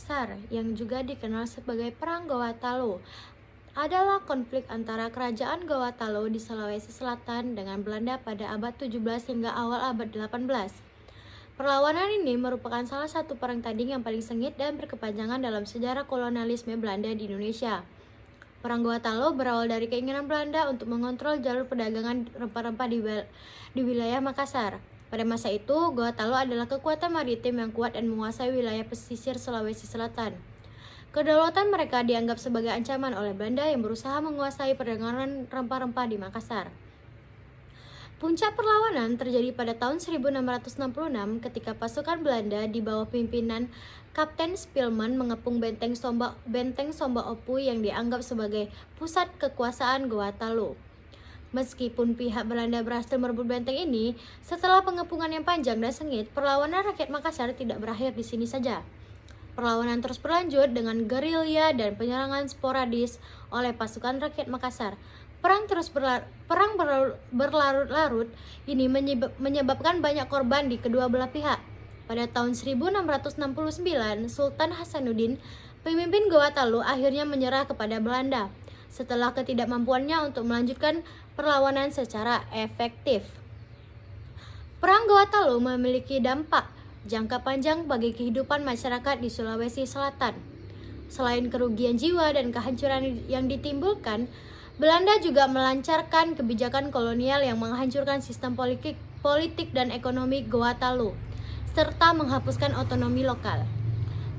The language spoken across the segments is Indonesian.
Makassar, yang juga dikenal sebagai Perang Gawatalo, adalah konflik antara Kerajaan Gawatalo di Sulawesi Selatan dengan Belanda pada abad 17 hingga awal abad 18. Perlawanan ini merupakan salah satu perang tanding yang paling sengit dan berkepanjangan dalam sejarah kolonialisme Belanda di Indonesia. Perang Gawatalo berawal dari keinginan Belanda untuk mengontrol jalur perdagangan rempah-rempah di wilayah Makassar. Pada masa itu, Gawatalo adalah kekuatan maritim yang kuat dan menguasai wilayah pesisir Sulawesi Selatan. Kedaulatan mereka dianggap sebagai ancaman oleh Belanda yang berusaha menguasai perdagangan rempah-rempah di Makassar. Puncak perlawanan terjadi pada tahun 1666 ketika pasukan Belanda di bawah pimpinan Kapten Spilman mengepung Benteng Somba Opu yang dianggap sebagai pusat kekuasaan Gawatalo. Meskipun pihak Belanda berhasil merebut benteng ini, setelah pengepungan yang panjang dan sengit, perlawanan rakyat Makassar tidak berakhir di sini saja. Perlawanan terus berlanjut dengan gerilya dan penyerangan sporadis oleh pasukan rakyat Makassar. Perang berlarut-larut ini menyebabkan banyak korban di kedua belah pihak. Pada tahun 1669, Sultan Hasanuddin, pemimpin Gawatalo, akhirnya menyerah kepada Belanda setelah ketidakmampuannya untuk melanjutkan perlawanan secara efektif. Perang Gawatalo memiliki dampak jangka panjang bagi kehidupan masyarakat di Sulawesi Selatan. Selain kerugian jiwa dan kehancuran yang ditimbulkan, Belanda juga melancarkan kebijakan kolonial yang menghancurkan sistem politik dan ekonomi Gawatalo, serta menghapuskan otonomi lokal.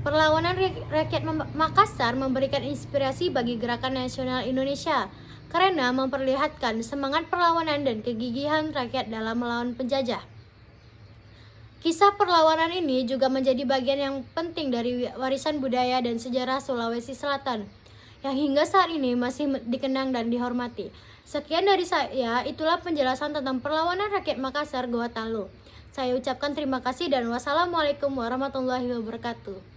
Perlawanan rakyat Makassar memberikan inspirasi bagi gerakan nasional Indonesia karena memperlihatkan semangat perlawanan dan kegigihan rakyat dalam melawan penjajah. Kisah perlawanan ini juga menjadi bagian yang penting dari warisan budaya dan sejarah Sulawesi Selatan, yang hingga saat ini masih dikenang dan dihormati. Sekian dari saya, itulah penjelasan tentang perlawanan rakyat Makassar Gawatalo. Saya ucapkan terima kasih dan wassalamualaikum warahmatullahi wabarakatuh.